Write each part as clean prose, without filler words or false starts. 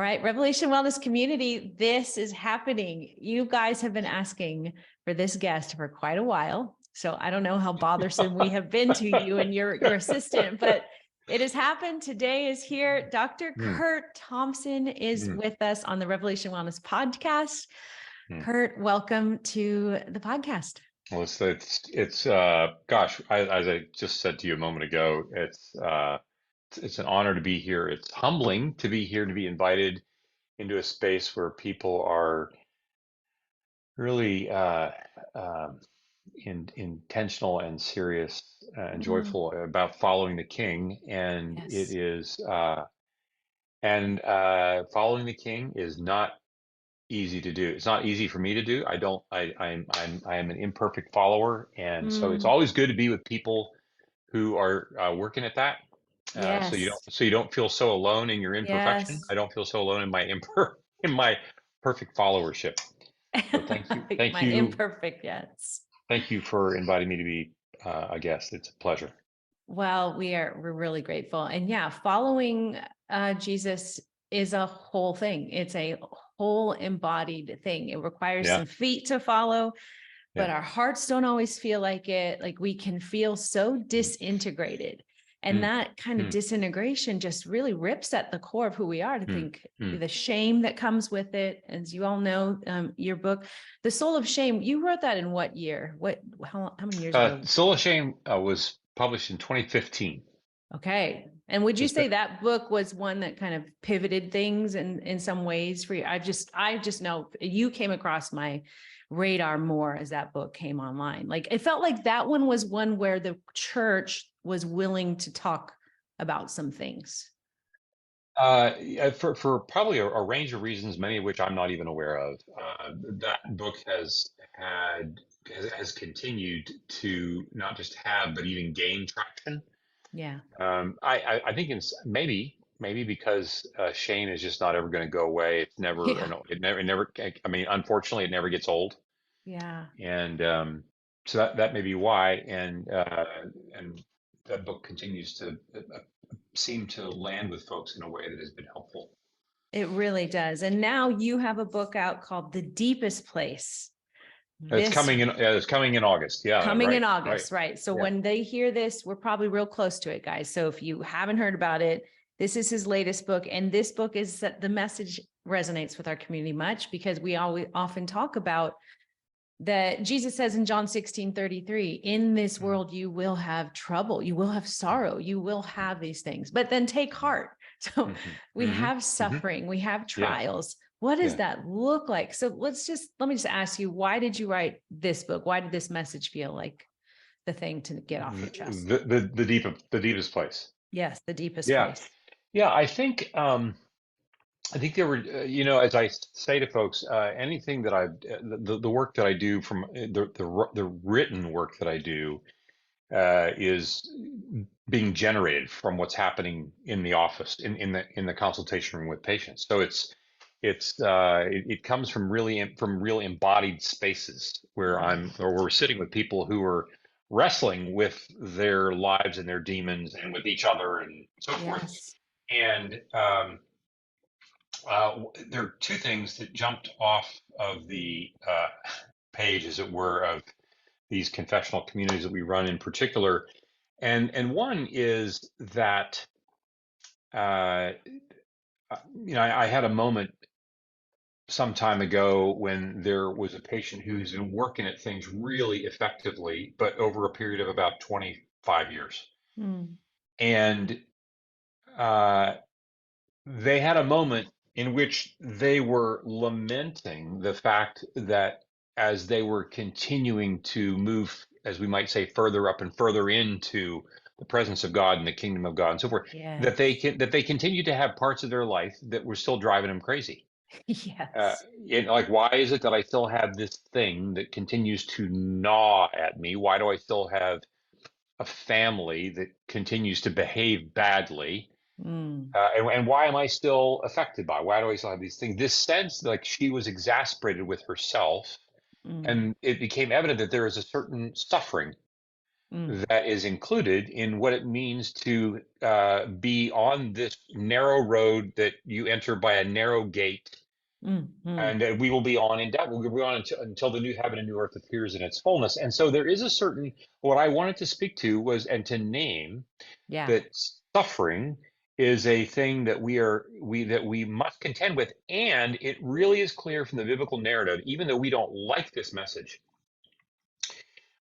right, Revelation Wellness Community, this is happening. You guys have been asking for this guest for quite a while. So I don't know how bothersome we have been to you and your assistant, but it has happened. Today is here. Dr. Curt Thompson is with us on the Revelation Wellness podcast. Curt, welcome to the podcast. Well, gosh, as I just said to you a moment ago, it's an honor to be here. It's humbling to be here, to be invited into a space where people are really intentional and serious and joyful about following the King. And Yes. it is, following the King is not easy to do. It's not easy for me to do. I am an imperfect follower, and so it's always good to be with people who are working at that. Yes. So you don't feel so alone in your imperfection. Yes. I don't feel so alone in my perfect followership. So thank you. Imperfect, yes. Thank you for inviting me to be a guest. It's a pleasure. Well, we're really grateful. And yeah, following Jesus is a whole thing. It's a whole embodied thing. It requires some feet to follow, but our hearts don't always feel like it. Like we can feel so disintegrated. And that kind of disintegration just really rips at the core of who we are. To think the shame that comes with it, as you all know, your book, The Soul of Shame, you wrote that in what year? How many years ago? Soul of Shame was published in 2015. Okay. And would you say that book was one that kind of pivoted things in some ways for you? I just know you came across my radar more as that book came online. Like it felt like that one was one where the church was willing to talk about some things. For probably a range of reasons, many of which I'm not even aware of. That book has continued to not just have, but even gain traction. Yeah. I think maybe because shame is just not ever going to go away. It's never, it never. I mean, unfortunately, it never gets old. Yeah. And so that may be why. And that book continues to seem to land with folks in a way that has been helpful. It really does. And now you have a book out called The Deepest Place. It's coming in August. Yeah. Coming in August, right. So when they hear this, we're probably real close to it, guys. So if you haven't heard about it, this is his latest book. And this book is that the message resonates with our community much because we often talk about that Jesus says in John 16:33, in this world, you will have trouble, you will have sorrow, you will have these things, but then take heart. So we have suffering, we have trials. What does that look like? So let me just ask you, why did you write this book? Why did this message feel like the thing to get off your chest? The deepest place. Yes, the deepest place. Yeah, I think there were, as I say to folks, anything that the work that I do from the written work that I do is being generated from what's happening in the office, in the consultation room with patients. So it comes from real embodied spaces where we're sitting with people who are wrestling with their lives and their demons and with each other and so forth. And there are two things that jumped off of the page, as it were, of these confessional communities that we run in particular. And one is that, I had a moment some time ago when there was a patient who's been working at things really effectively, but over a period of about 25 years. And they had a moment in which they were lamenting the fact that as they were continuing to move, as we might say, further up and further into the presence of God and the kingdom of God and so forth, that they continued to have parts of their life that were still driving them crazy. Like, why is it that I still have this thing that continues to gnaw at me? Why do I still have a family that continues to behave badly? And why am I still affected by? Why do I still have these things? This sense that, like, she was exasperated with herself, and it became evident that there is a certain suffering that is included in what it means to be on this narrow road that you enter by a narrow gate, and we will be on in death. We'll be on until the new heaven and new earth appears in its fullness. And so there is a certain, what I wanted to speak to was, and to name, Yeah. that suffering is a thing that we must contend with. And it really is clear from the biblical narrative, even though we don't like this message,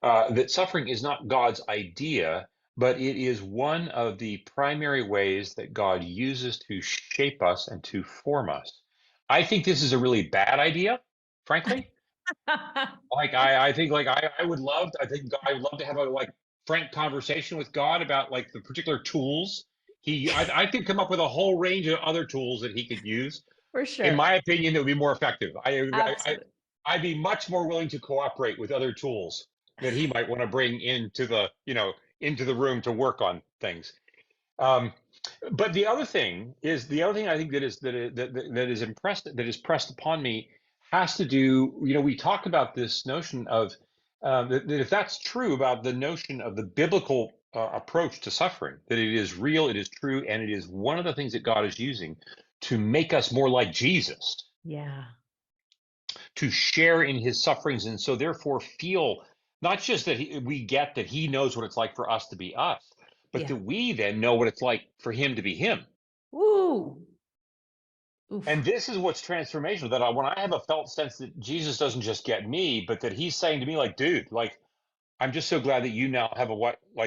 that suffering is not God's idea, but it is one of the primary ways that God uses to shape us and to form us. I think this is a really bad idea, frankly. Like I think like I would love I think I would love to have a frank conversation with God about like the particular tools I could come up with a whole range of other tools that he could use. For In sure. my opinion, that would be more effective. Absolutely. I'd be much more willing to cooperate with other tools that he might want to bring into the into the room to work on things. Um, but the other thing I think that is pressed upon me has to do, we talk about this notion of that if that's true about the notion of the biblical approach to suffering, that it is real, it is true, and it is one of the things that God is using to make us more like Jesus, Yeah. to share in his sufferings, and so therefore feel not just that we get that he knows what it's like for us to be us, but Yeah. that we then know what it's like for him to be him. Woo. Oof. And this is what's transformational, that when I have a felt sense that Jesus doesn't just get me, but that he's saying to me, like, dude, like, I'm just so glad that you now have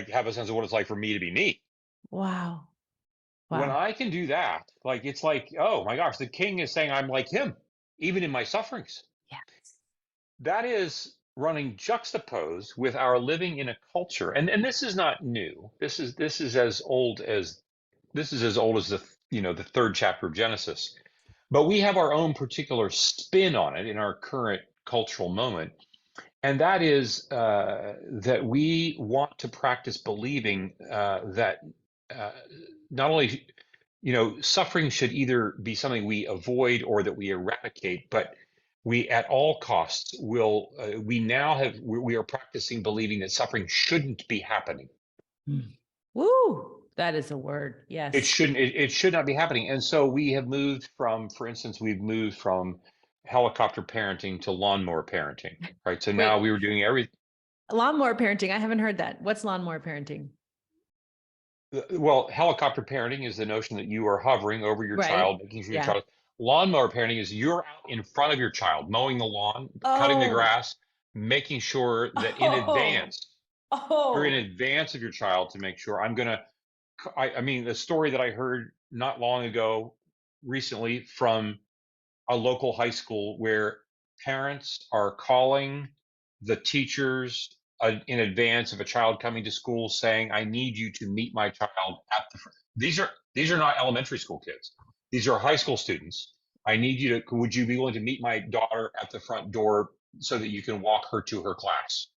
have a sense of what it's like for me to be me. Wow. When Wow. I can do that, like, it's like, oh my gosh, the king is saying I'm like him, even in my sufferings. Yes. That is running juxtaposed with our living in a culture. And this is not new. This is as old as the third chapter of Genesis. But we have our own particular spin on it in our current cultural moment. And that is that we want to practice believing that not only, suffering should either be something we avoid or that we eradicate, but we at all costs we are practicing believing that suffering shouldn't be happening. Woo. That is a word. It Yes. shouldn't. It should not be happening. And so we have moved from, for instance, we've moved from helicopter parenting to lawnmower parenting, right? So now Wait, we were doing everything. lawnmower parenting. I haven't heard that. What's lawnmower parenting? Well, helicopter parenting is the notion that you are hovering over your Right. child, making sure your Yeah. child. Lawnmower parenting is you're out in front of your child, mowing the lawn, cutting the Oh. grass, making sure that Oh. you're in Oh. advance of your child to make sure I mean, the story that I heard not long ago recently from a local high school where parents are calling the teachers in advance of a child coming to school saying, I need you to meet my child at the front. These are not elementary school kids. These are high school students. Would you be willing to meet my daughter at the front door so that you can walk her to her class?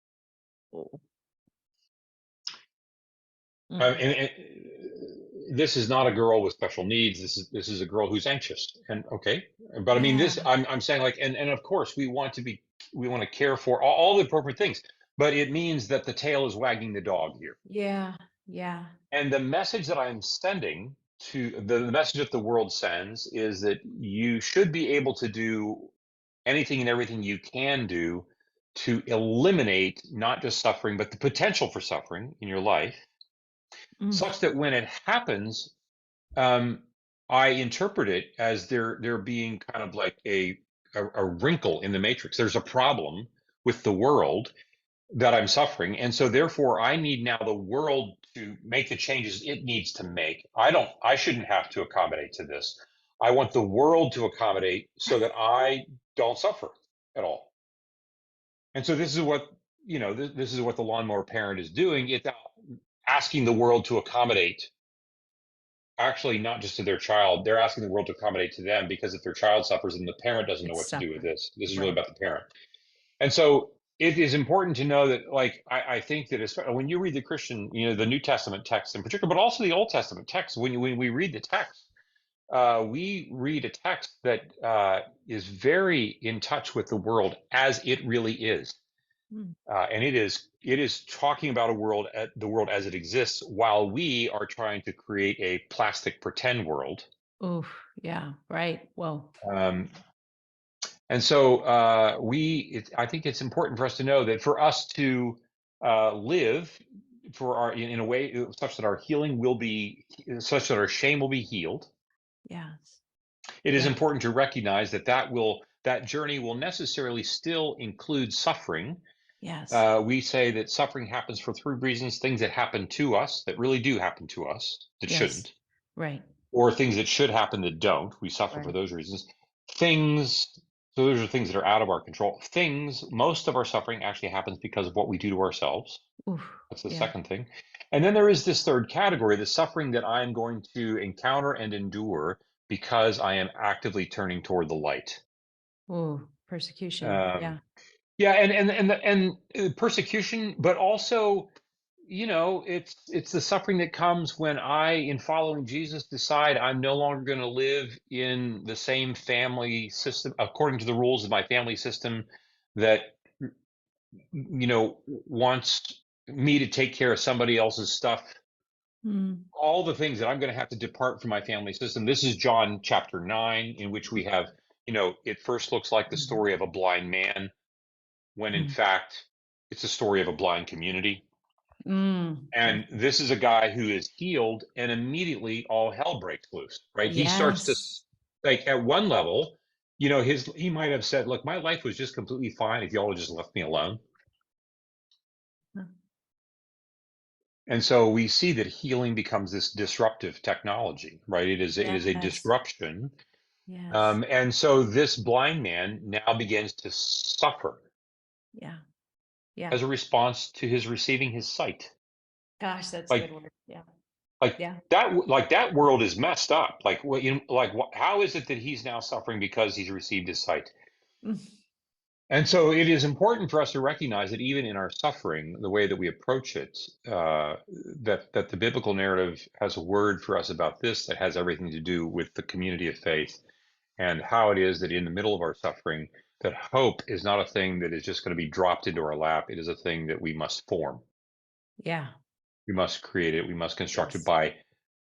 And this is not a girl with special needs. This is a girl who's anxious. And okay, but I mean, Yeah. I'm saying, like, and of course we want to care for all the appropriate things, but it means that the tail is wagging the dog here. Yeah. Yeah. And the message that I'm sending the message that the world sends is that you should be able to do anything and everything you can do to eliminate not just suffering, but the potential for suffering in your life, such that when it happens, I interpret it as there being kind of like a wrinkle in the matrix. There's a problem with the world that I'm suffering, and so therefore I need now the world to make the changes it needs to make. I shouldn't have to accommodate to this. I want the world to accommodate so that I don't suffer at all. And so this is what this is what the lawnmower parent is doing. It's asking the world to accommodate, actually not just to their child. They're asking the world to accommodate to them, because if their child suffers and the parent doesn't know It's what to do with suffer. this is really Right. about the parent. And so it is important to know that, like, I think that when you read the Christian, the New Testament text in particular, but also the Old Testament text, when we read the text, we read a text that is very in touch with the world as it really is. Mm. And it is talking about the world as it exists, while we are trying to create a plastic pretend world. Oof. Yeah. Right. Whoa. Um, and so I think it's important for us to know that for us to live in a way such that our healing will be, such that our shame will be healed. Yes. It is Yes. important to recognize that journey will necessarily still include suffering. Yes. We say that suffering happens for three reasons: things that happen to us, that really do happen to us, that Yes. shouldn't, Right. or things that should happen that don't. We suffer for Right. those reasons. Things, so those are things that are out of our control. Most of our suffering actually happens because of what we do to ourselves. Oof. That's the Yeah. second thing. And then there is this third category, the suffering that I am going to encounter and endure because I am actively turning toward the light. Ooh, persecution. Um, Yeah. yeah, and persecution, but also, it's the suffering that comes when I, in following Jesus, decide I'm no longer going to live in the same family system according to the rules of my family system that wants me to take care of somebody else's stuff. Mm. All the things that I'm going to have to depart from my family system. This is John chapter 9, in which we have, it first looks like the Mm. story of a blind man, when in Mm. fact it's a story of a blind community. Mm. And this is a guy who is healed, and immediately all hell breaks loose, right? He starts to, Yes. like, at one level, he might have said, look, my life was just completely fine if y'all had just left me alone. And so we see that healing becomes this disruptive technology, right? It is a Yes. disruption. Yes. And so this blind man now begins to suffer Yeah. Yeah. as a response to his receiving his sight. Gosh, that's a Like good word. Yeah. like Yeah. that world is messed up. Like, how is it that he's now suffering because he's received his sight? Mm. And so it is important for us to recognize that even in our suffering, the way that we approach it, that the biblical narrative has a word for us about this that has everything to do with the community of faith, and how it is that in the middle of our suffering, that hope is not a thing that is just going to be dropped into our lap. It is a thing that we must form. Yeah. We must create it. We must construct it Yes.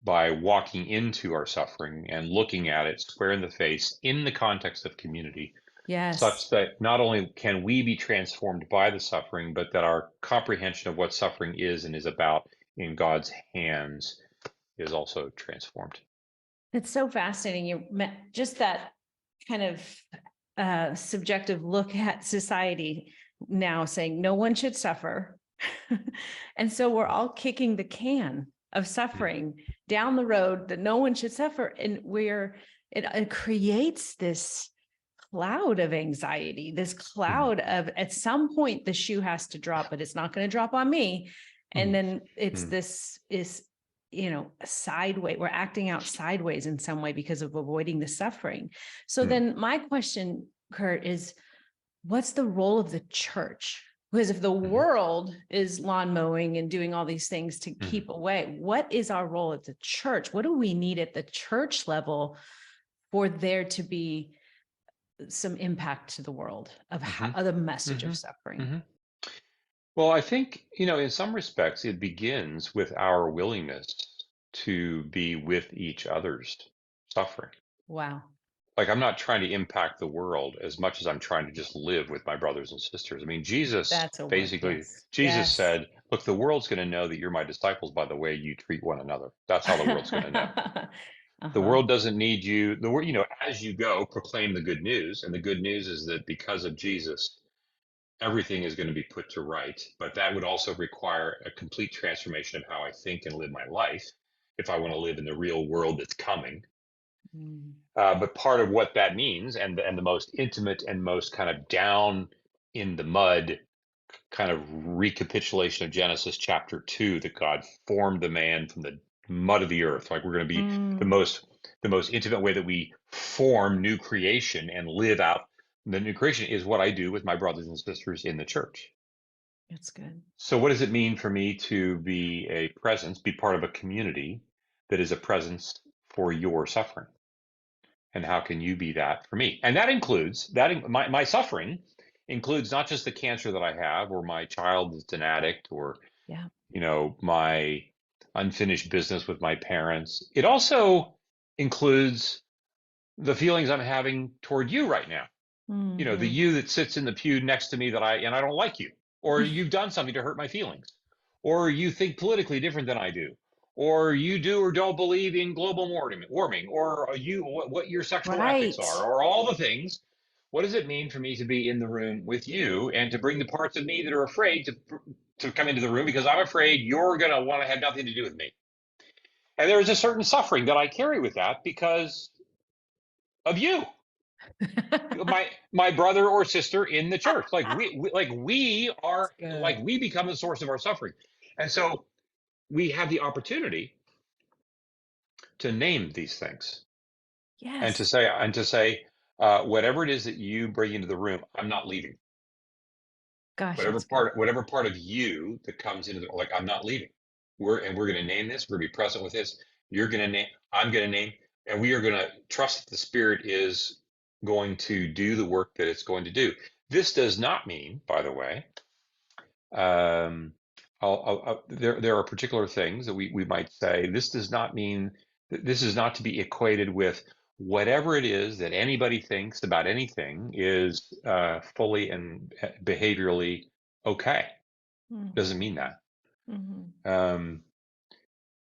by walking into our suffering and looking at it square in the face in the context of community, Yes. such that not only can we be transformed by the suffering, but that our comprehension of what suffering is and is about in God's hands is also transformed. It's so fascinating. Just that kind of subjective look at society now, saying no one should suffer. And so we're all kicking the can of suffering down the road that no one should suffer. And it creates this cloud of anxiety, this Mm, cloud of, at some point the shoe has to drop, but it's not going to drop on me. And mm, then it's mm, this is, sideways. We're acting out sideways in some way because of avoiding the suffering. So mm, then my question, Curt, is what's the role of the church? Because if the mm, world is lawn mowing and doing all these things to mm, keep away, what is our role at the church? What do we need at the church level for there to be some impact to the world of mhm, the message of mhm, suffering? mhm. Well, I think, in some respects, it begins with our willingness to be with each other's suffering. Wow. Like, I'm not trying to impact the world as much as I'm trying to just live with my brothers and sisters. I mean, That's a word. basically, Yes. Jesus Yes. said, look, the world's going to know that you're my disciples by the way you treat one another. That's how the world's going to know. The Uh-huh. world doesn't need you. The word, as you go, proclaim the good news. And the good news is that because of Jesus, everything is going to be put to right. But that would also require a complete transformation of how I think and live my life if I want to live in the real world that's coming. Mm. But part of what that means, and the most intimate and most kind of down in the mud kind of recapitulation of Genesis chapter 2, that God formed the man from the mud of the earth. Like, we're going to be the Mm. most intimate way that we form new creation and live out the new creation is what I do with my brothers and sisters in the church. That's good. So what does it mean for me to be a presence, be part of a community that is a presence for your suffering? And how can you be that for me? And that includes my suffering includes not just the cancer that I have, or my child is an addict, or, Yeah. my unfinished business with my parents. It also includes the feelings I'm having toward you right now. The Hmm. you that sits in the pew next to me and I don't like you, or you've done something to hurt my feelings, or you think politically different than I do, or you do or don't believe in global warming, or what your sexual ethics Right. are, or all the things. What does it mean for me to be in the room with you and to bring the parts of me that are afraid to come into the room because I'm afraid you're going to want to have nothing to do with me? And there is a certain suffering that I carry with that because of you, my brother or sister in the church. Like we That's are, like good. we become the source of our suffering. And so we have the opportunity to name these things and to Yes. say whatever it is that you bring into the room, I'm not leaving. Gosh, Whatever that's good. part of you that comes into like, I'm not leaving. We're going to name this. We're going to be present with this. You're going to name. I'm going to name, and we are going to trust that the Spirit is going to do the work that it's going to do. This does not mean, by the way, um, there are particular things that we might say. This does not mean that this is not to be equated with whatever it is that anybody thinks about anything is fully and behaviorally okay. Doesn't mean that. Mm-hmm. Um,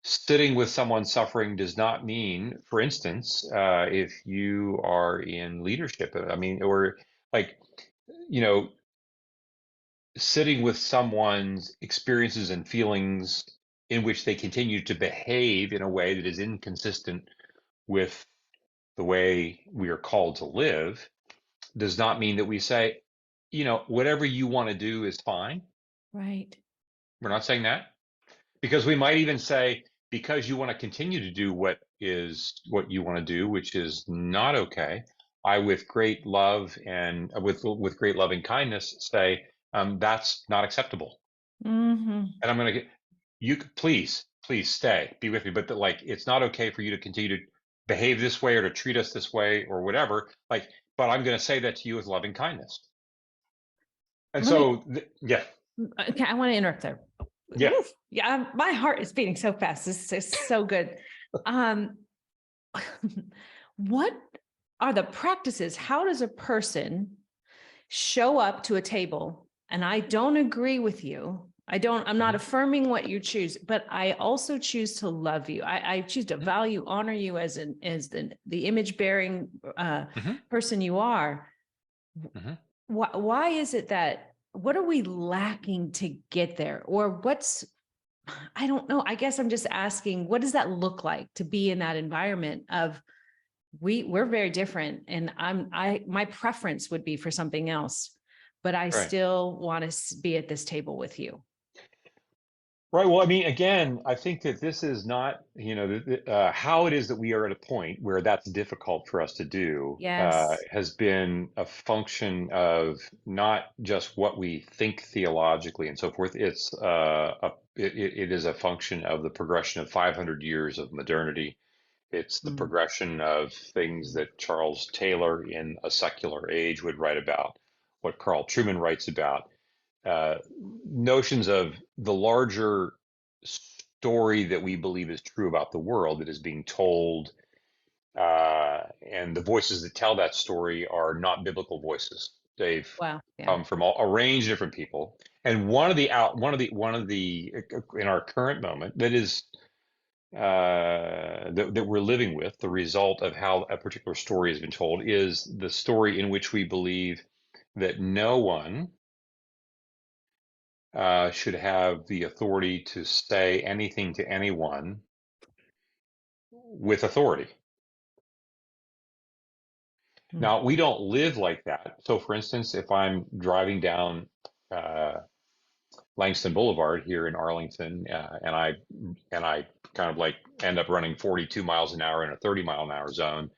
Sitting with someone suffering does not mean, for instance, if you are in leadership, I mean, or like, you know, sitting with someone's experiences and feelings in which they continue to behave in a way that is inconsistent with the way we are called to live does not mean that we say, whatever you want to do is fine. Right. We're not saying that, because we might even say, because you want to continue to do what you want to do, which is not okay, I, with great love and with great loving kindness, say, that's not acceptable. Mm-hmm. And I'm going to get you, please stay, be with me. But like, it's not okay for you to continue to behave this way or to treat us this way or whatever. Like, but I'm going to say that to you with loving kindness. And Let me, so, yeah, okay, I want to interrupt there. yeah. Oof. Yeah, my heart is beating so fast. This is so good. Um, what are the practices? How does a person show up to a table? And I don't agree with you. I'm not Mhm, affirming what you choose, but I also choose to love you. I choose to mhm, value, honor you as the image bearing mhm, person you are. mhm. Why is it that, what are we lacking to get there? Or I don't know. I guess I'm just asking, what does that look like to be in that environment of, we're very different, and my preference would be for something else, but I Right. still want to be at this table with you. Right. Well, I mean, again, I think that this is not, how it is that we are at a point where that's difficult for us to do, Yes. has been a function of not just what we think theologically and so forth. It is a function of the progression of 500 years of modernity. It's the Mm. progression of things that Charles Taylor in A Secular Age would write about, what Carl Trueman writes about, uh, notions of the larger story that we believe is true about the world that is being told, and the voices that tell that story are not biblical voices. They've Wow. Yeah. come from a range of different people, and one of the in our current moment that is that we're living with, the result of how a particular story has been told, is the story in which we believe that no one should have the authority to say anything to anyone with authority. Mm. Now, we don't live like that. So, for instance, if I'm driving down uh, Langston Boulevard here in Arlington, and I kind of like end up running 42 miles an hour in a 30-mile-an-hour zone,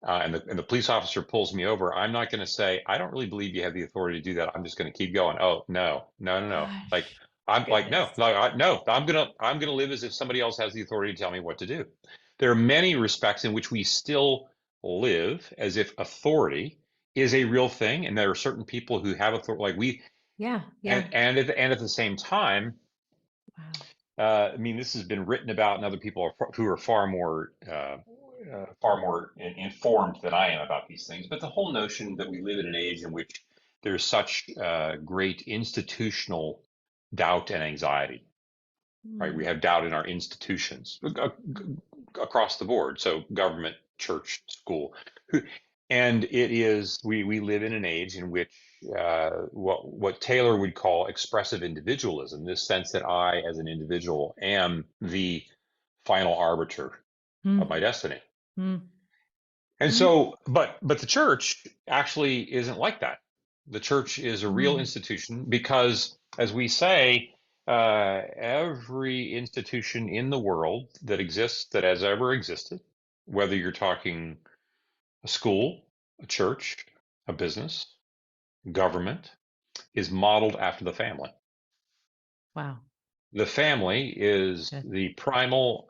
and the police officer pulls me over, I'm not going to say, I don't really believe you have the authority to do that. I'm just going to keep going. Oh, no, no, no, no. Like, Gosh, I'm like, no, goodness. no, no, I'm gonna live as if somebody else has the authority to tell me what to do. There are many respects in which we still live as if authority is a real thing, and there are certain people who have authority, like we, Yeah. Yeah. and at the same time, Wow. I mean, this has been written about, and other people who are far more informed than I am about these things. But the whole notion that we live in an age in which there's such great institutional doubt and anxiety, right? We Mm. have doubt in our institutions across the board. So government, church, school, and it is we live in an age in which what Taylor would call expressive individualism, this sense that I, as an individual, am the final arbiter of my Mm. destiny. Mm. And Mm. so, but the church actually isn't like that. The church is a real Mm. institution because, as we say, every institution in the world that exists, that has ever existed, whether you're talking a school, a church, a business, government, is modeled after the family. Wow. The family is Good. the primal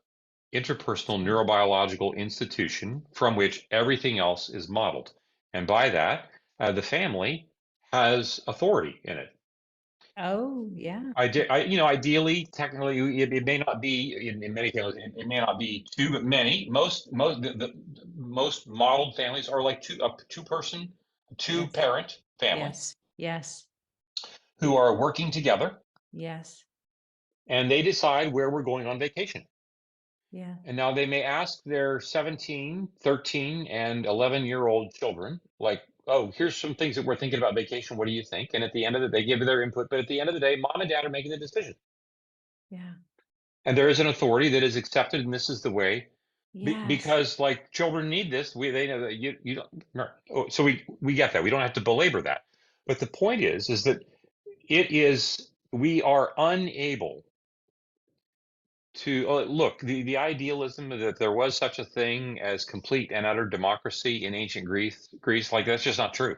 That's interpersonal good. neurobiological institution from which everything else is modeled. And by that, the family has authority in it. Oh, yeah. Ideally, technically, it may not be in many families. It may not be two, but many. The most modeled families are like two person, two Yes. parent family Yes. Yes. who are working together, Yes. and they decide where we're going on vacation. Yeah. And now they may ask their 17, 13, and 11-year-old children, like, oh, here's some things that we're thinking about vacation. What do you think? And at the end of it, they give their input. But at the end of the day, mom and dad are making the decision. Yeah. And there is an authority that is accepted, and this is the way, Yes. because like children need this. They know that you don't. No. So we get that. We don't have to belabor that. But the point is that we are unable to look, the idealism that there was such a thing as complete and utter democracy in ancient Greece, like that's just not true.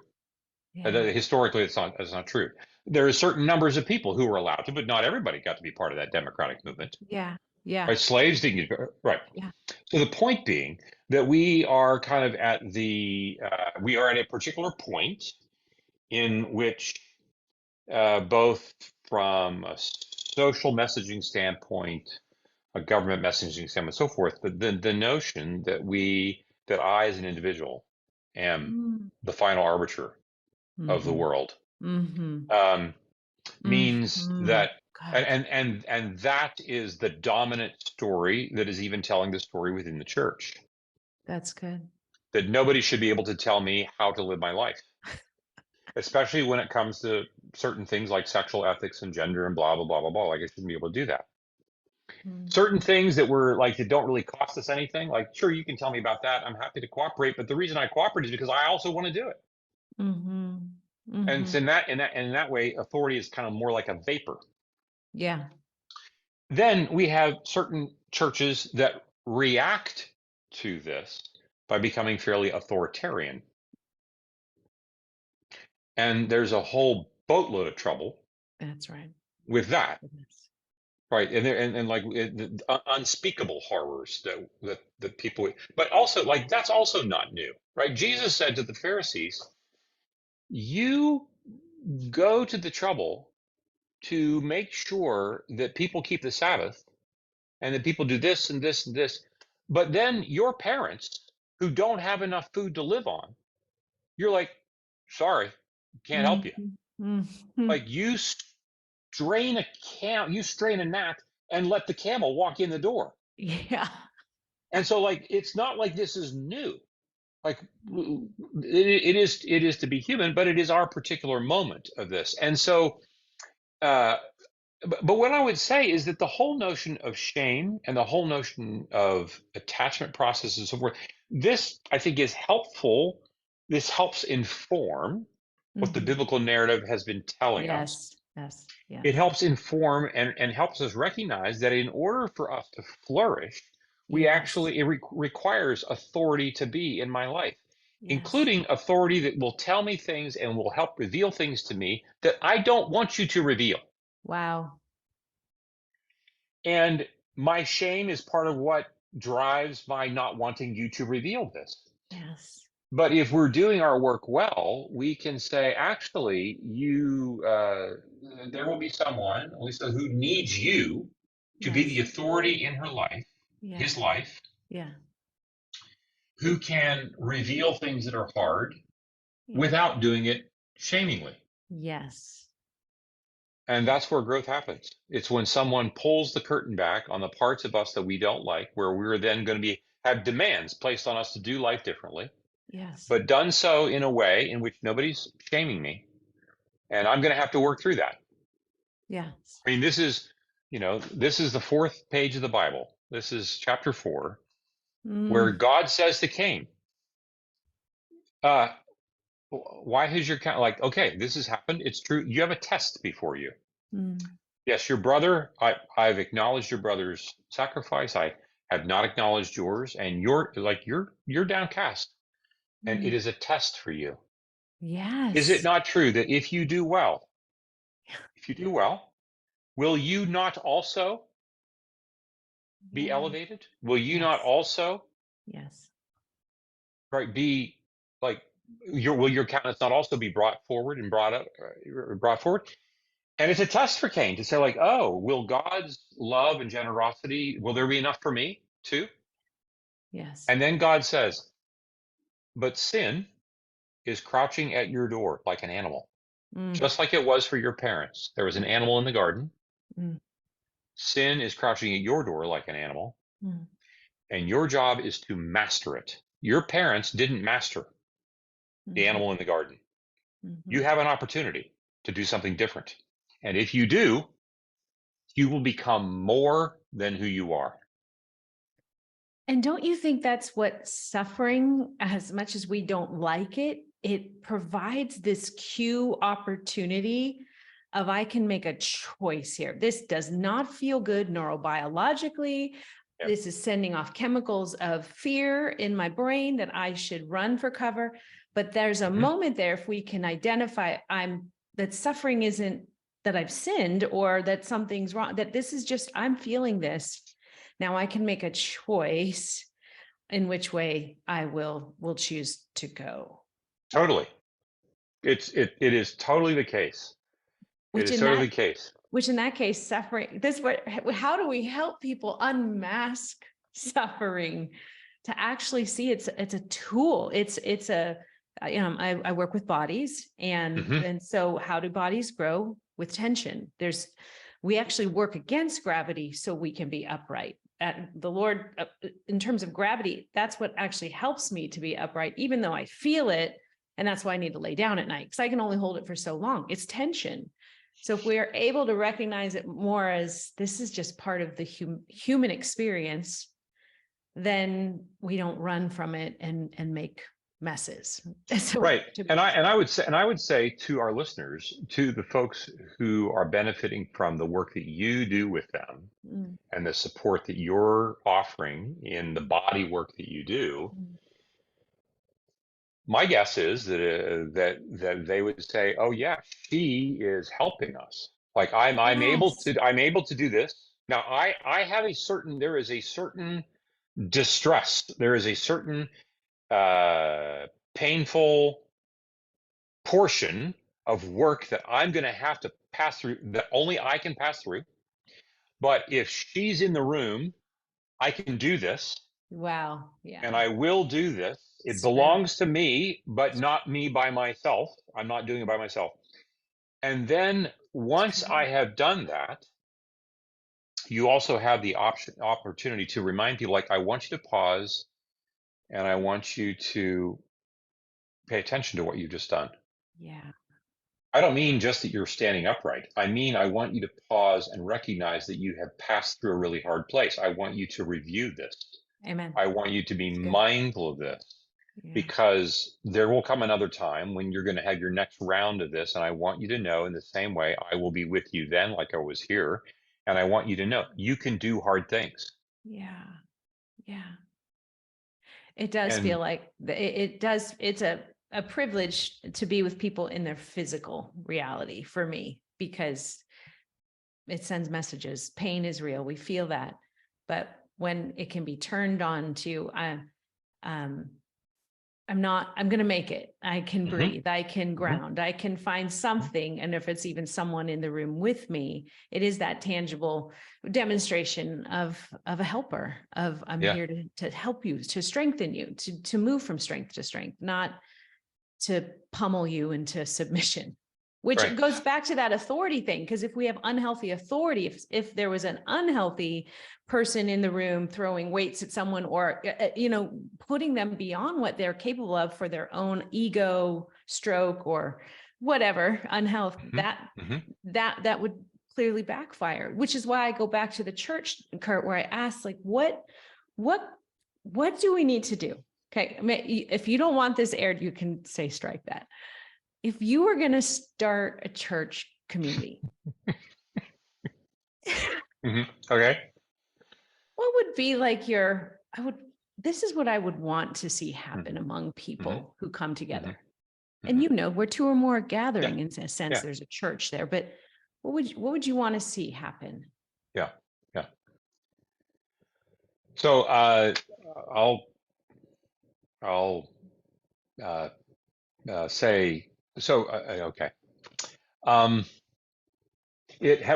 Yeah. Historically, it's not true. There are certain numbers of people who were allowed to, but not everybody got to be part of that democratic movement. Yeah. Yeah. Right? Slaves didn't get, right. Yeah. So the point being that we are kind of we are at a particular point in which both from a social messaging standpoint, a government messaging system and so forth, but the notion that I as an individual am Mm. the final arbiter of the Mm-hmm. world Mm-hmm. um, means Mm-hmm. that Good. and that is the dominant story that is even telling the story within the church, That's good. that nobody should be able to tell me how to live my life, especially when it comes to certain things like sexual ethics and gender and blah blah blah blah blah. Like I shouldn't be able to do that. Mm. Certain things that were like that don't really cost us anything, like sure, you can tell me about that, I'm happy to cooperate, but the reason I cooperate is because I also want to do it. Mm-hmm. And Mm-hmm. it's in that way, authority is kind of more like a vapor. Yeah. Then we have certain churches that react to this by becoming fairly authoritarian, and there's a whole boatload of trouble That's right. with that. Goodness. Right, and like unspeakable horrors that people, but also like that's also not new, right? Jesus said to the Pharisees, "You go to the trouble to make sure that people keep the Sabbath and that people do this and this and this, but then your parents who don't have enough food to live on, you're like, sorry, can't help you. Mm-hmm. Mm-hmm. Like you strain a gnat and let the camel walk in the door." Yeah. And so like it's not like this is new. Like it is to be human, but it is our particular moment of this. And so uh but what I would say is that the whole notion of shame and the whole notion of attachment processes and so forth, this I think is helpful. This helps inform what the Mm-hmm. biblical narrative has been telling us. Yes. Yes. It Yes. helps inform and helps us recognize that in order for us to flourish, Yes. it requires authority to be in my life, Yes. including authority that will tell me things and will help reveal things to me that I don't want you to reveal. Wow. And my shame is part of what drives my not wanting you to reveal this. Yes. But if we're doing our work well, we can say, actually, there will be someone, Alisa, who needs you to be the Yes. authority in her life, Yeah. his life, Yeah. who can reveal things that are hard Yeah. without doing it shamingly. Yes. And that's where growth happens. It's when someone pulls the curtain back on the parts of us that we don't like, where we're then going to have demands placed on us to do life differently, Yes. but done so in a way in which nobody's shaming me. And I'm going to have to work through that. Yes. I mean, this is the fourth page of the Bible. This is chapter 4, where Mm, God says to Cain, why has your kind like, okay, this has happened. It's true. You have a test before you. mm, Yes, your brother, I've acknowledged your brother's sacrifice. I have not acknowledged yours. And you're downcast. And it mm. is a test for you. Is it Yes. not true that if you do well, will you not also be Yeah. elevated? Will you not Yes. also, Yes. right, be like will your countenance not also be brought forward and brought forward? And it's a test for Cain to say, like, oh, will God's love and generosity, will there be enough for me too? Yes. And then God says, but sin is crouching at your door like an animal, Mm, just like it was for your parents. There was an animal in the garden. mm, Sin is crouching at your door like an animal, mm, and your job is to master it. Your parents didn't master the mhm, animal in the garden. mhm. You have an opportunity to do something different. And if you do, you will become more than who you are. And don't you think that's what suffering, as much as we don't like it, it provides this cue opportunity of I can make a choice here. This does not feel good neurobiologically. Yeah. This is sending off chemicals of fear in my brain that I should run for cover. But there's a Mhm. moment there, if we can identify that suffering isn't that I've sinned or that something's wrong, that this is just, I'm feeling this. Now I can make a choice in which way I will choose to go. Totally. It is totally the case. It Which is in totally that the case. case, suffering, how do we help people unmask suffering to actually see it's a tool. It's a, I work with bodies Hmm. and so how do bodies grow? With tension. We actually work against gravity so we can be upright. The Lord, in terms of gravity, that's what actually helps me to be upright, even though I feel it. And that's why I need to lay down at night because I can only hold it for so long. It's tension. So if we are able to recognize it more as this is just part of the human experience, then we don't run from it and make messes. So Right. And I would say to our listeners, to the folks who are benefiting from the work that you do with them mm, and the support that you're offering in the body work that you do, mm. my guess is that they would say, "Oh yeah, she is helping us. Like I'm able Yes. to I'm able to do this." Now I have there is a certain distress. There is a certain painful portion of work that I'm going to have to pass through that only I can pass through. But if she's in the room, I can do this Wow. Yeah. and I will do this. It It's true. belongs to me, but not me by myself. I'm not doing it by myself. And then It's once true. I have done that, you also have the opportunity to remind people, like, I want you to pause and I want you to pay attention to what you've just done. Yeah. I don't mean just that you're standing upright. I mean, I want you to pause and recognize that you have passed through a really hard place. I want you to review this. Amen. I want you to be It's good. mindful of this Yeah. because there will come another time when you're going to have your next round of this. And I want you to know in the same way, I will be with you then, like I was here. And I want you to know you can do hard things. Yeah. Yeah. It does And feel like it does. It's a privilege to be with people in their physical reality for me, because it sends messages. Pain is real. We feel that. But when it can be turned on to, um, I'm going to make it. I can Mm-hmm. breathe. I can Mm-hmm. ground. I can find something. And if it's even someone in the room with me, it is that tangible demonstration of a helper, of I'm here to help you, to strengthen you, to move from strength to strength, not to pummel you into submission, which goes back to that authority thing. Because if we have unhealthy authority, if there was an unhealthy person in the room throwing weights at someone, or, putting them beyond what they're capable of for their own ego stroke or whatever unhealth, that would clearly backfire, which is why I go back to the church, Curt, where I ask, like, what do we need to do? Okay, if you don't want this aired, you can say strike that. If you were going to start a church community, Okay, what would be like this is what I would want to see happen among people who come together. And where two or more are gathering, in a sense, there's a church there, but what would you want to see happen? Yeah. So I'll say so. Okay.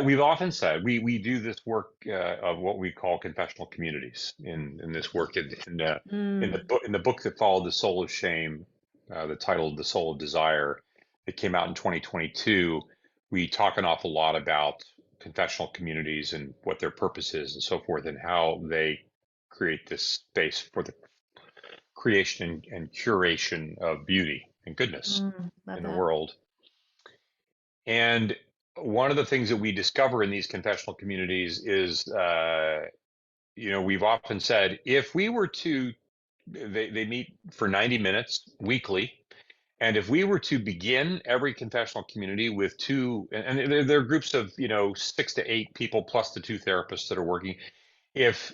We've often said we do this work of what we call confessional communities in this work in the book that followed The Soul of Shame, the title The Soul of Desire, that came out in 2022. We talk an awful lot about confessional communities and what their purpose is and so forth, and how they create this space for the creation and curation of beauty and goodness in the world. And one of the things that we discover in these confessional communities is, we've often said, if we were to, they meet for 90 minutes weekly. And if we were to begin every confessional community with two, and there are groups of, 6 to 8 people plus the 2 therapists that are working. If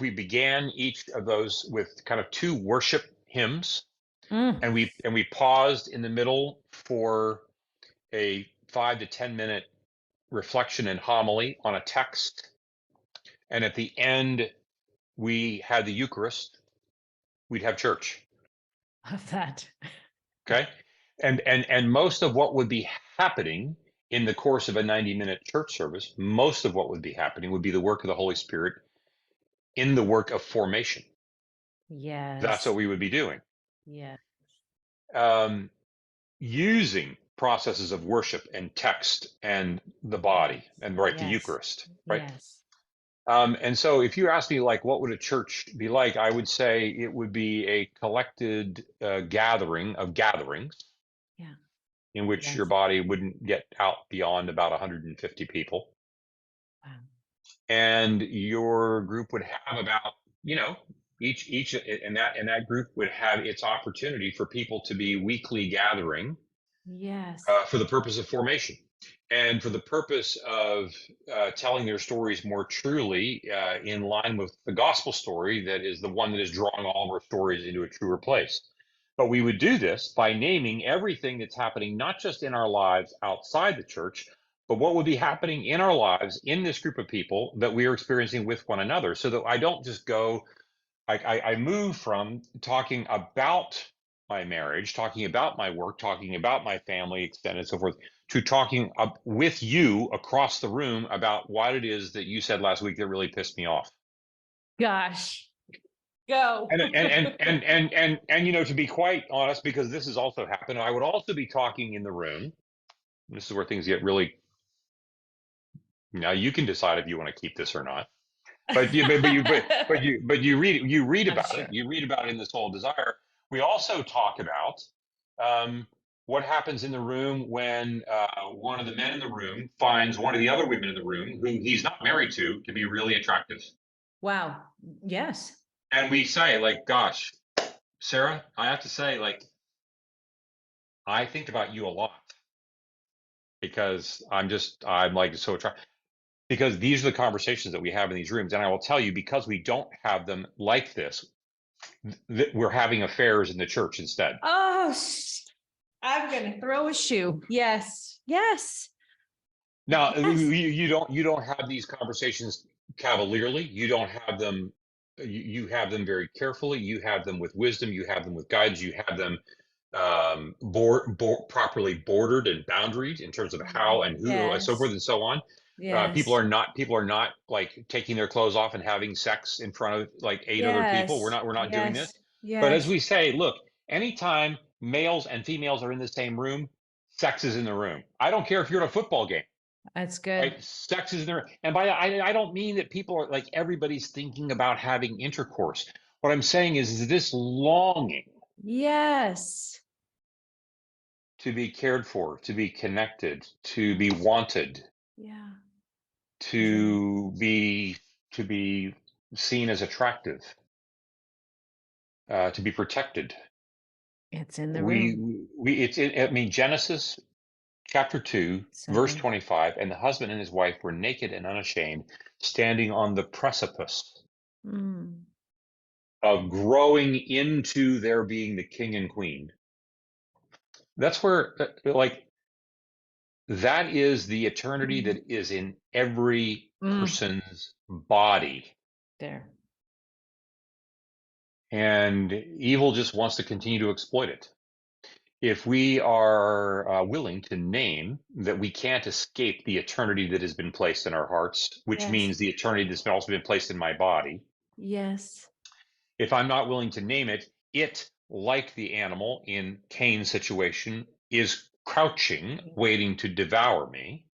we began each of those with kind of 2 worship hymns, and we paused in the middle for a 5 to 10 minute reflection and homily on a text, and at the end we had the Eucharist, we'd have church. Of that. Okay. And most of what would be happening in the course of a 90-minute church service, most of what would be happening would be the work of the Holy Spirit in the work of formation. Yes. That's what we would be doing. Yeah. Using processes of worship and text and the body and the Eucharist, right? Yes. And so if you ask me, like, what would a church be like, I would say it would be a collected gathering of gatherings, in which your body wouldn't get out beyond about 150 people. Wow. And your group would have about, each and that group would have its opportunity for people to be weekly gathering. Yes. For the purpose of formation and for the purpose of telling their stories more truly in line with the gospel story, that is the one that is drawing all of our stories into a truer place. But we would do this by naming everything that's happening, not just in our lives outside the church, but what would be happening in our lives in this group of people that we are experiencing with one another. So that I don't just go, I move from talking about my marriage, talking about my work, talking about my family, extended, and so forth, to talking with you across the room about what it is that you said last week that really pissed me off. Gosh, go. And to be quite honest, because this has also happened, I would also be talking in the room. This is where things get really. Now you can decide if you want to keep this or not. But you read about it. You read about it in The Soul of Desire. We also talk about what happens in the room when one of the men in the room finds one of the other women in the room who he's not married to be really attractive. Wow. Yes. And we say, like, gosh, Sarah, I have to say, like, I think about you a lot because I'm like so attracted. Because these are the conversations that we have in these rooms. And I will tell you, because we don't have them like this, we're having affairs in the church instead. Oh, I'm going to throw a shoe. Yes. Yes. Now, you don't have these conversations cavalierly. You don't have them you have them very carefully. You have them with wisdom. You have them with guidance. You have them properly bordered and boundaried in terms of how and who, so forth Yes. and so on. People Yes. are not like taking their clothes off and having sex in front of like 8 other people. Yes. We're not doing this. Yes. But as Yes. we say, look, anytime males and females are in the same room, sex is in the room. I don't care if you're at a football game. That's good. Right, sex is there, and by that I don't mean that people are like everybody's thinking about having intercourse. What I'm saying is this longing Yes. to be cared for, to be connected, to be wanted, Yeah. to be seen as attractive, to be protected. It's in the We room. it's I mean Genesis chapter 2, So verse good. 25, and the husband and his wife were naked and unashamed, standing on the precipice Mm. of growing into their being the king and queen. That's where, like, that is the eternity Mm. that is in every Mm. person's body. There. And evil just wants to continue to exploit it. If we are willing to name that we can't escape the eternity that has been placed in our hearts, which Yes. means the eternity that's also been placed in my body, Yes. if I'm not willing to name it, it, like the animal in Cain's situation, is crouching, waiting to devour me.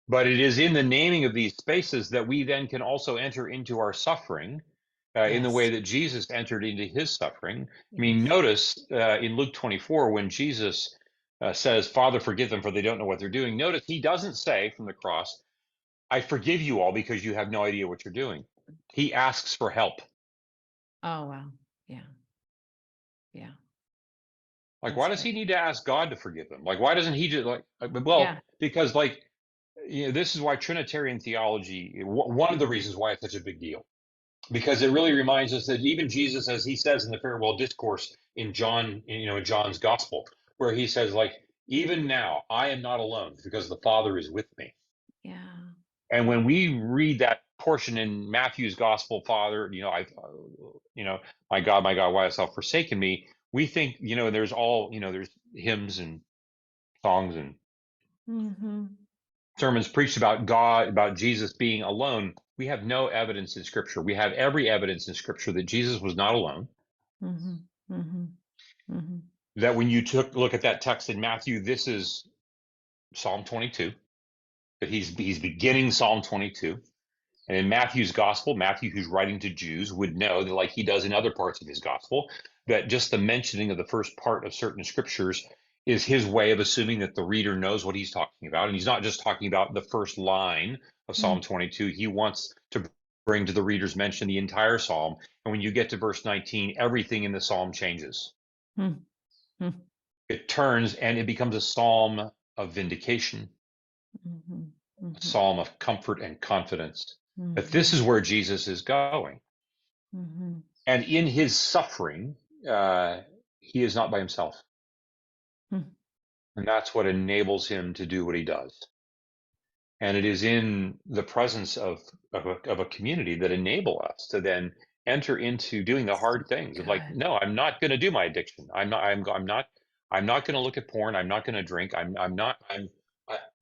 But it is in the naming of these spaces that we then can also enter into our suffering in the way Yes. that Jesus entered into his suffering. I mean, Yes. notice in Luke 24, when Jesus says, Father, forgive them, for they don't know what they're doing. Notice he doesn't say from the cross, I forgive you all because you have no idea what you're doing. He asks for help. Oh, wow. Yeah. Yeah. Like, That's why does good. he need to ask God to forgive him? Like, why doesn't he just like, well, Yeah. because like, this is why Trinitarian theology, one of the reasons why it's such a big deal, because it really reminds us that even Jesus, as he says in the farewell discourse in John, in John's gospel, where he says, like, even now I am not alone because the Father is with me. Yeah. And when we read that portion in Matthew's gospel, Father, my God, why hast thou forsaken me? We think, there's there's hymns and songs and Mm-hmm. sermons preached about God, about Jesus being alone. We have no evidence in Scripture. We have every evidence in Scripture that Jesus was not alone. Mm-hmm. Mm-hmm. Mm-hmm. That when you look at that text in Matthew, this is Psalm 22. That he's beginning Psalm 22. And in Matthew's gospel, Matthew, who's writing to Jews, would know that, like he does in other parts of his gospel, that just the mentioning of the first part of certain scriptures is his way of assuming that the reader knows what he's talking about. And he's not just talking about the first line of Psalm 22. He wants to bring to the reader's mention the entire psalm. And when you get to verse 19, everything in the psalm changes. Mm-hmm. It turns and it becomes a psalm of vindication, Mm-hmm. a Mm-hmm. psalm of comfort and confidence. That this Mm-hmm. is where Jesus is going. Mm-hmm. And in his suffering, he is not by himself. Mm-hmm. And that's what enables him to do what he does. And it is in the presence of a community that enable us to then enter into doing the hard things of like, Good. no, I'm not going to do my addiction. I'm not going to look at porn. I'm not going to drink.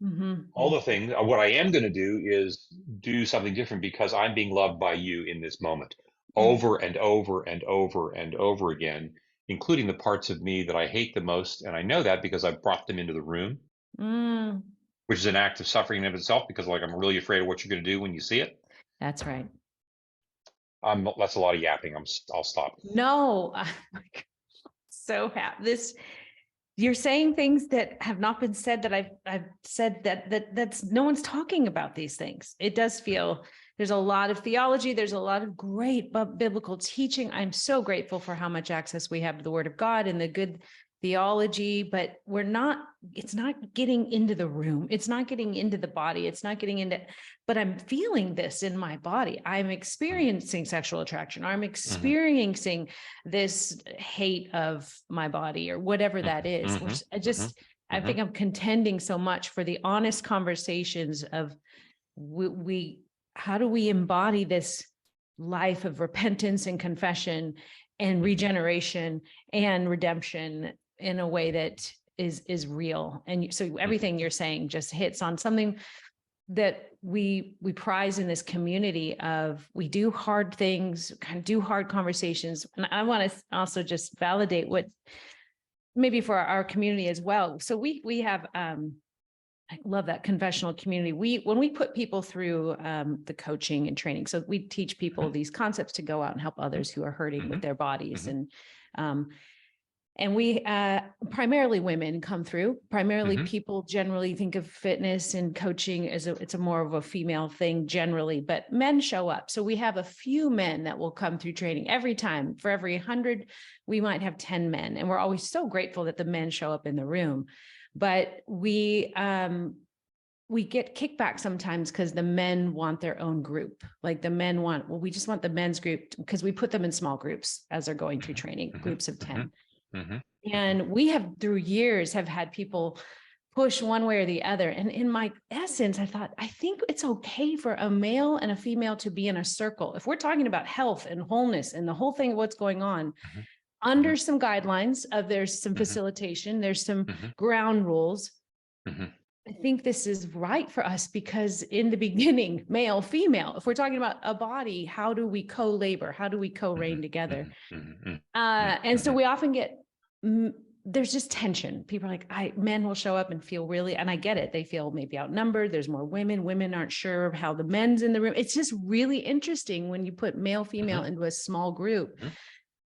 Mm-hmm. All the things. What I am going to do is do something different because I'm being loved by you in this moment, Mm. over and over and over and over again, including the parts of me that I hate the most. And I know that because I've brought them into the room, Mm. which is an act of suffering in of itself, because like I'm really afraid of what you're going to do when you see it. That's right. That's a lot of yapping. I'll stop. No, I'm so happy. You're saying things that have not been said that I've said that's no one's talking about these things. It does feel there's a lot of theology. There's a lot of great biblical teaching. I'm so grateful for how much access we have to the Word of God and the good theology, but it's not getting into the room. It's not getting into the body. It's not getting into, but I'm feeling this in my body. I'm experiencing sexual attraction. I'm experiencing this hate of my body or whatever that is. I think I'm contending so much for the honest conversations of how do we embody this life of repentance and confession and regeneration and redemption in a way that is real. And so everything you're saying just hits on something that we prize in this community of, we do hard things, kind of do hard conversations. And I want to also just validate what maybe for our community as well. So we have, I love that confessional community. When we put people through the coaching and training, so we teach people these concepts to go out and help others who are hurting with their bodies. And we primarily women come through. Primarily people generally think of fitness and coaching as it's a more of a female thing generally, but men show up. So we have a few men that will come through training every time. For every 100, we might have 10 men. And we're always so grateful that the men show up in the room. But we get kickback sometimes because the men want their own group. Like the men want, well, we just want the men's group, because we put them in small groups as they're going through training, groups of 10. And we have through years have had people push one way or the other. And in my essence, I thought, I think it's okay for a male and a female to be in a circle. If we're talking about health and wholeness and the whole thing of what's going on, under some guidelines of there's some facilitation, there's some ground rules. I think this is right for us because in the beginning, male, female, if we're talking about a body, how do we co-labor? How do we co-reign together? And so we often get, there's just tension. People are like, men will show up and feel really, and I get it. They feel maybe outnumbered. There's more women. Women aren't sure of how the men's in the room. It's just really interesting when you put male, female into a small group.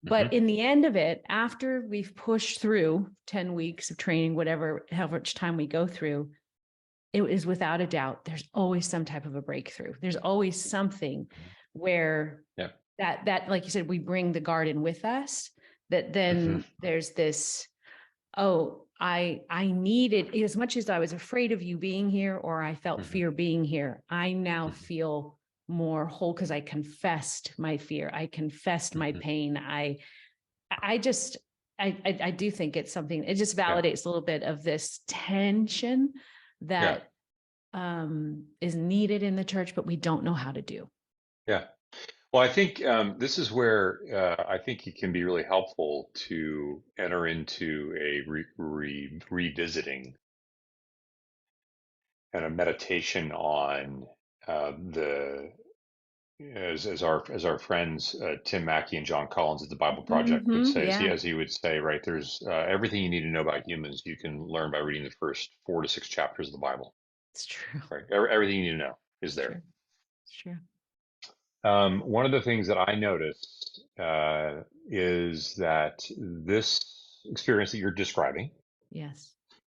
But in the end of it, after we've pushed through 10 weeks of training, however much time we go through, it is without a doubt, there's always some type of a breakthrough. There's always something where that, like you said, we bring the garden with us, that then there's this, I needed, as much as I was afraid of you being here, or I felt fear being here, I now feel more whole because I confessed my fear. I confessed my pain. I do think it's something, it just validates a little bit of this tension that is needed in the church, but we don't know how to do. Yeah. Well, I think this is where I think it can be really helpful to enter into a revisiting and a meditation on as our friends Tim Mackey and John Collins at the Bible Project would say, as he would say, right? There's everything you need to know about humans you can learn by reading the first 4 to 6 chapters of the Bible. It's true. Right, everything you need to know is there. It's true. One of the things that I noticed is that this experience that you're describing, yes,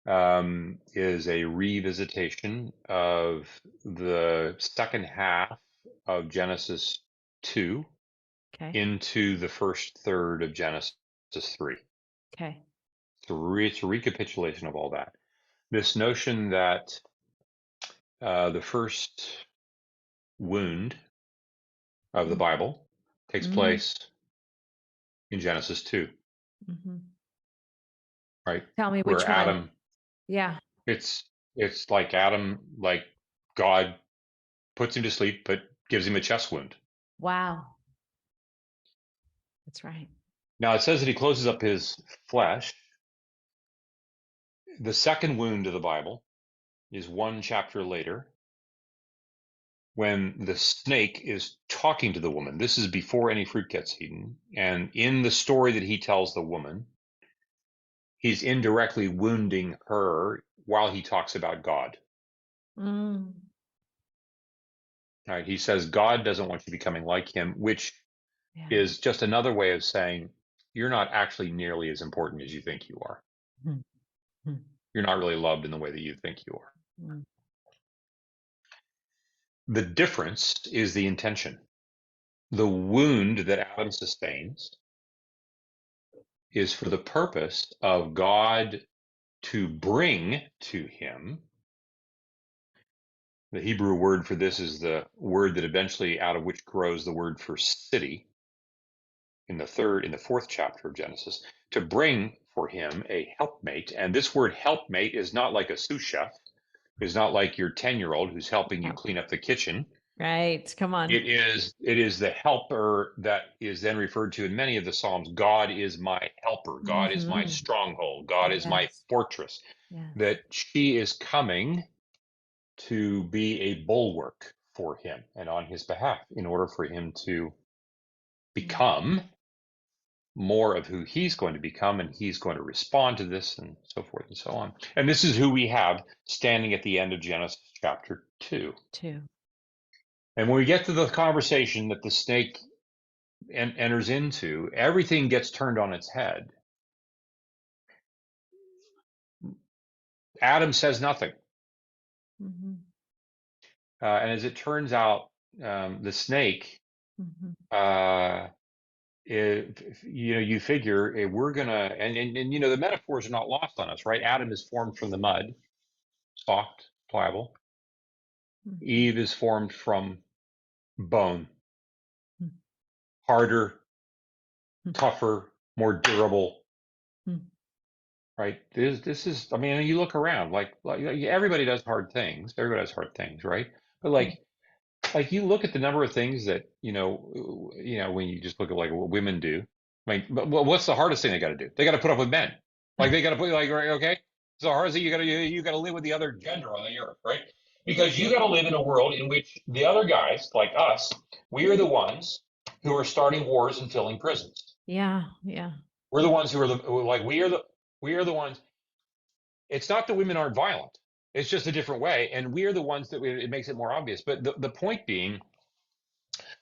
is a revisitation of the second half of Genesis 2 into the first third of Genesis 3. Okay. It's a recapitulation of all that. This notion that the first wound of the Bible takes place in Genesis 2. Right? Tell me where which Adam, one. Yeah. It's like Adam, like God puts him to sleep, but gives him a chest wound. Wow. That's right. Now it says that he closes up his flesh. The second wound of the Bible is 1 chapter later, when the snake is talking to the woman. This is before any fruit gets eaten. And in the story that he tells the woman, he's indirectly wounding her while he talks about God. Right? He says, God doesn't want you becoming like him, which is just another way of saying, you're not actually nearly as important as you think you are. You're not really loved in the way that you think you are. The difference is the intention. The wound that Adam sustains is for the purpose of God to bring to him. The Hebrew word for this is the word that eventually out of which grows the word for city in the 4th chapter of Genesis, to bring for him a helpmate. And this word helpmate is not like a sous chef. It's not like your 10-year-old who's helping you clean up the kitchen. Right. Come on. It is the helper that is then referred to in many of the Psalms. God is my helper. God is my Hmm. stronghold. God is my Yes. fortress. Yes. That she is coming to be a bulwark for him and on his behalf in order for him to Mm. become more of who he's going to become, and he's going to respond to this and so forth and so on. And this is who we have standing at the end of Genesis chapter 2. Two. And when we get to the conversation that the snake enters into, everything gets turned on its head. Adam says nothing. Hmm. And as it turns out, the snake, Hmm. uh, you figure we're going to, and the metaphors are not lost on us, right? Adam is formed from the mud, soft, pliable. Hmm. Eve is formed from bone, harder, tougher, more durable, right? This is, I mean, you look around, like everybody does hard things. Everybody does hard things, right? But like you look at the number of things that when you just look at like what women do. Like, but what's the hardest thing they got to do? They got to put up with men. Like they got to put like right, okay. So the hardest thing you got to live with the other gender on the earth, right? Because you got to live in a world in which the other guys, like us, we are the ones who are starting wars and filling prisons. Yeah. Yeah. We're the ones who are we are the ones. It's not that women aren't violent. It's just a different way, and we are the ones that it makes it more obvious. But the point being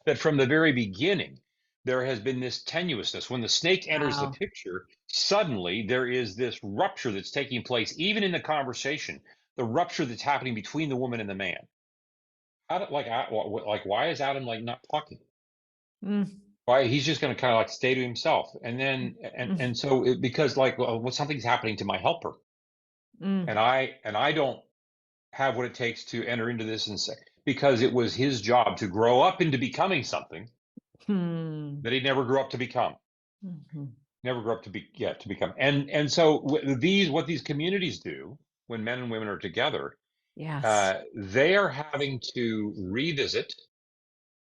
that from the very beginning, there has been this tenuousness. When the snake enters the Wow. picture, suddenly there is this rupture that's taking place, even in the conversation, the rupture that's happening between the woman and the man. Why is Adam like not talking? Mm. Why he's just going to kind of like stay to himself, and then Mm. because something's happening to my helper, Mm. and I don't have what it takes to enter into this and say, because it was his job to grow up into becoming something Hmm. that he never grew up to become. Mhm. Never grew up to become. And so what these communities do when men and women are together, Yes. they are having to revisit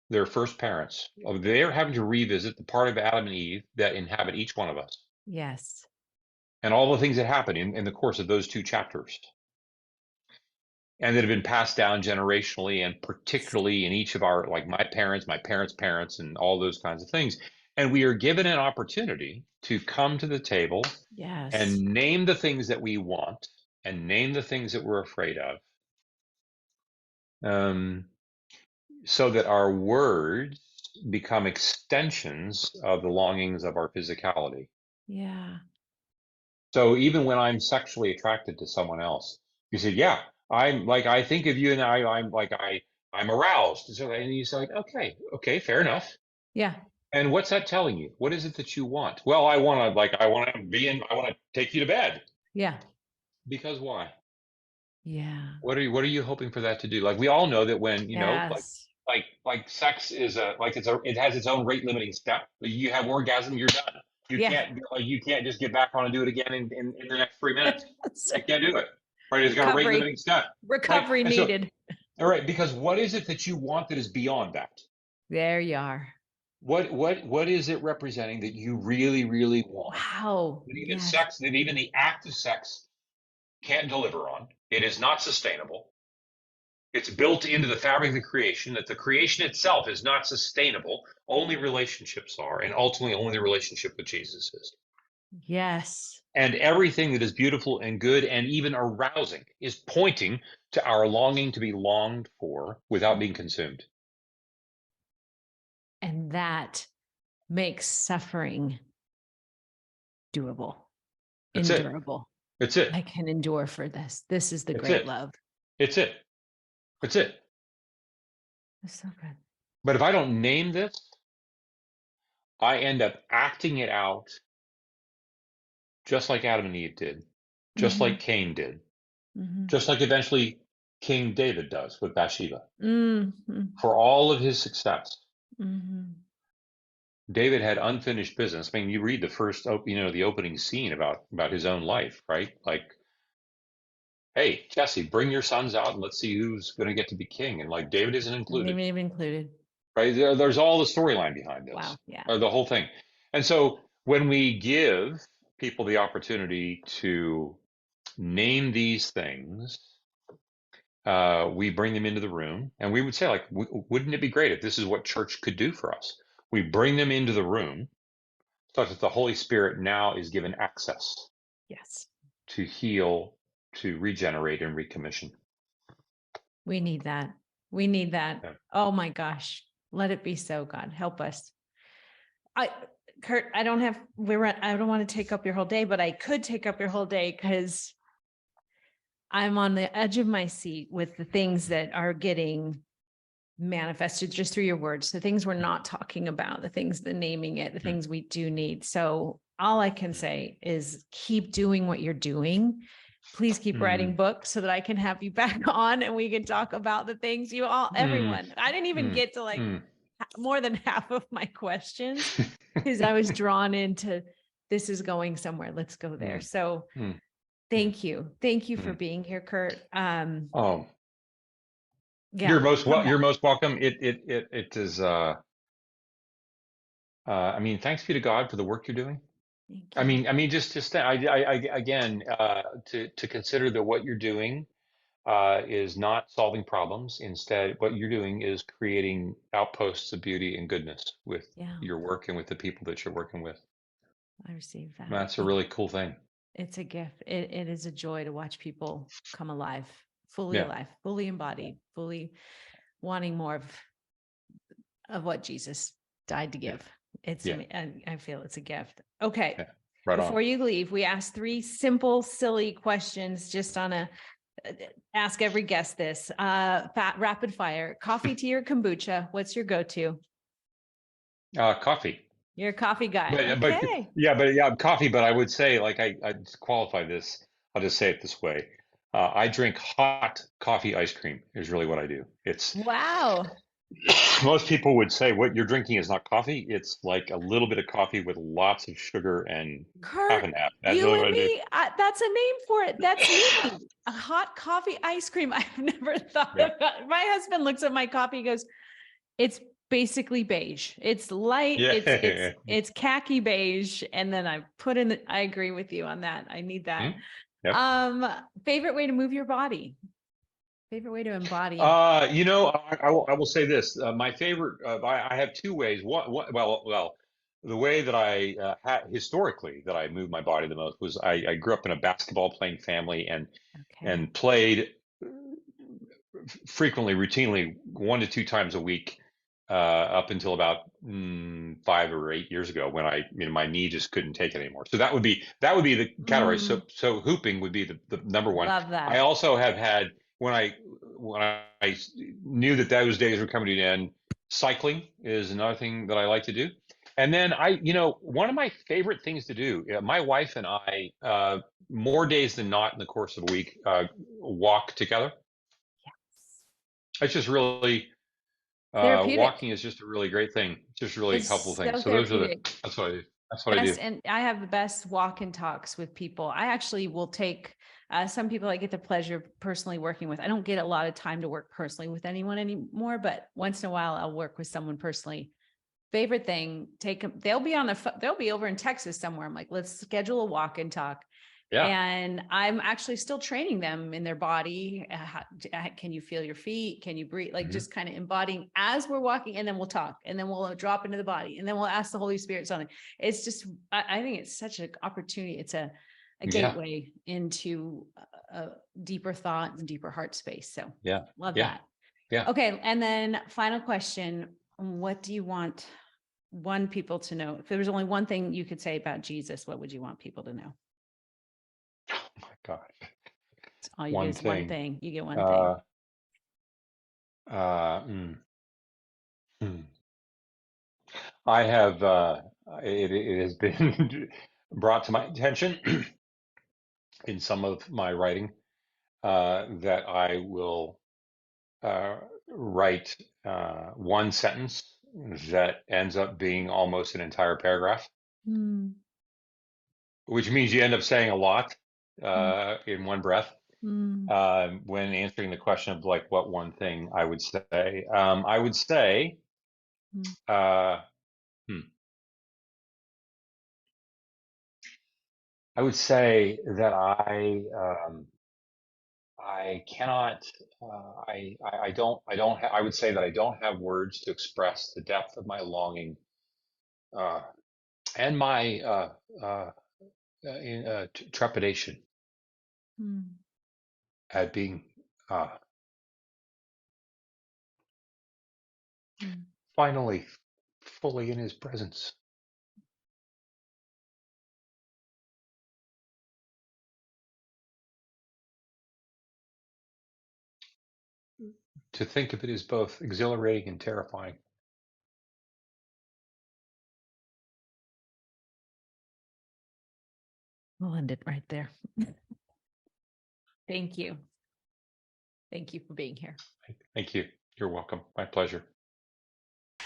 their first parents. They are having to revisit the part of Adam and Eve that inhabit each one of us, Yes. and all the things that happen in the course of those two chapters, and that have been passed down generationally, and particularly in each of our, like my parents' parents, and all those kinds of things. And we are given an opportunity to come to the table Yes. and name the things that we want and name the things that we're afraid of, um, so that our words become extensions of the longings of our physicality. Yeah. So even when I'm sexually attracted to someone else, you say, yeah, I think of you, and I'm aroused. So, and you say, like, okay, fair enough. Yeah. And what's that telling you? What is it that you want? Well, I want to take you to bed. Yeah. Because why? Yeah. What are you hoping for that to do? Like we all know that when, Yes. like sex is it has its own rate limiting step. You have orgasm, you're done. Yeah. You can't just get back on and do it again in the next 3 minutes. So You can't do it. Right? It's got a rate recovery. limiting step. Right. Recovery And so, needed. all right, because what is it that you want that is beyond that? There you are. What is it representing that you really, really want? Wow. Yes. That even the act of sex can't deliver on. It is not sustainable. It's built into the fabric of the creation, that the creation itself is not sustainable. Only relationships are, and ultimately only the relationship with Jesus is. Yes. And everything that is beautiful and good and even arousing is pointing to our longing to be longed for without being consumed. And that makes suffering doable, That's it. endurable. That's it. I can endure for this. This is the That's great it. love. It's it. That's it. That's so good. But if I don't name this, I end up acting it out just like Adam and Eve did, just Mm-hmm. like Cain did, Mm-hmm. just like eventually King David does with Bathsheba. Mm-hmm. For all of his success, Mm-hmm. David had unfinished business. I mean, you read the first, the opening scene about his own life, right? Like hey, Jesse, bring your sons out and let's see who's going to get to be king. And like David isn't included, Maybe even included. right? There's all the storyline behind this, Wow. Yeah. or the whole thing. And so when we give people the opportunity to name these things, we bring them into the room and we would say, like, wouldn't it be great if this is what church could do for us? We bring them into the room such that the Holy Spirit now is given access Yes. to heal, to regenerate, and recommission. We need that. We need that. Yeah. Oh my gosh. Let it be so, God. Help us. Curt, I don't want to take up your whole day, but I could take up your whole day because I'm on the edge of my seat with the things that are getting manifested just through your words, the things we're not talking about, the things, the naming it, the things we do need. So all I can say is keep doing what you're doing. Please keep writing books so that I can have you back on and we can talk about the things everyone. I didn't even get to more than half of my questions because I was drawn into this is going somewhere. Let's go there. So thank you. Thank you for being here, Curt. Oh, yeah, you're most welcome. It is. I mean, thanks be to God for the work you're doing. I mean, just again, to consider that what you're doing is not solving problems. Instead, what you're doing is creating outposts of beauty and goodness with your work and with the people that you're working with. I receive that. That's a really cool thing. It's a gift. It is a joy to watch people come alive, fully alive, fully embodied, fully wanting more of what Jesus died to give. I feel it's a gift. Okay. Yeah. Right Before you leave, we ask 3 simple, silly questions just on ask every guest this. Rapid fire. Coffee, tea, or kombucha? What's your go-to? Coffee. You're a coffee guy. But coffee. But I would say, like, I qualify this. I'll just say it this way. I drink hot coffee ice cream is really what I do. It's wow. Most people would say what you're drinking is not coffee. It's like a little bit of coffee with lots of sugar and Curt, half and half. That's you really and what I do. me, that's a name for it. That's me. A hot coffee ice cream. I've never thought about. My husband looks at my coffee and goes, it's basically beige. It's light. It's khaki beige. And then I put in I agree with you on that. I need that. Favorite way to move your body? Favorite way to embody? I will say this. My favorite, I have 2 ways. Well, the way that I historically that I moved my body the most was I grew up in a basketball playing family and played frequently, routinely 1 to 2 times a week up until about 5 or 8 years ago when my knee just couldn't take it anymore. So that would be the category. So hooping would be the number one. Love that. I also have had when I knew that those days were coming to an end, cycling is another thing that I like to do. And then one of my favorite things to do, my wife and I, more days than not in the course of a week, walk together. Yes. It's just really, walking is just a really great thing. Just really helpful thing. So that's what I do. That's what I do. And I have the best walk and talks with people. I actually will take some people I get the pleasure of personally working with. I don't get a lot of time to work personally with anyone anymore, but once in a while I'll work with someone personally. Favorite thing, take them. They'll be over in Texas somewhere. I'm like, let's schedule a walk and talk. Yeah. And I'm actually still training them in their body. Can you feel your feet? Can you breathe? Like just kind of embodying as we're walking, and then we'll talk, and then we'll drop into the body, and then we'll ask the Holy Spirit something. It's just, I think it's such an opportunity. It's a gateway into a deeper thought and deeper heart space. So love that. Yeah. Okay. And then final question, what do you want people to know? If there was only one thing you could say about Jesus, what would you want people to know? Oh my gosh. All you get is one thing. You get one thing. I have, it has been brought to my attention in some of my writing that I will write one sentence that ends up being almost an entire paragraph, which means you end up saying a lot in one breath. when answering the question of like what one thing I would say. I would say, uh, I would say that I cannot, I would say that I don't have words to express the depth of my longing, uh, and my trepidation at being finally fully in his presence. To think of it as both exhilarating and terrifying. We'll end it right there. Thank you. Thank you for being here. Thank you. You're welcome. My pleasure.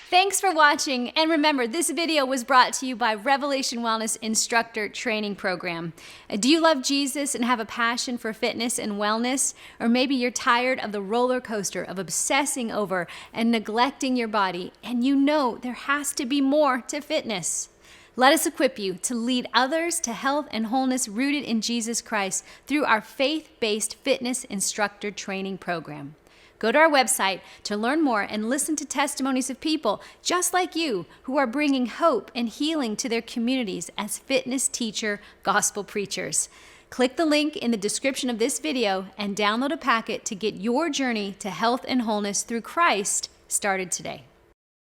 Thanks for watching, and remember, this video was brought to you by Revelation Wellness Instructor Training Program. Do you love Jesus and have a passion for fitness and wellness? Or maybe you're tired of the roller coaster of obsessing over and neglecting your body, and you know there has to be more to fitness. Let us equip you to lead others to health and wholeness rooted in Jesus Christ through our faith-based fitness instructor training program. Go to our website to learn more and listen to testimonies of people just like you who are bringing hope and healing to their communities as fitness teacher gospel preachers. Click the link in the description of this video and download a packet to get your journey to health and wholeness through Christ started today.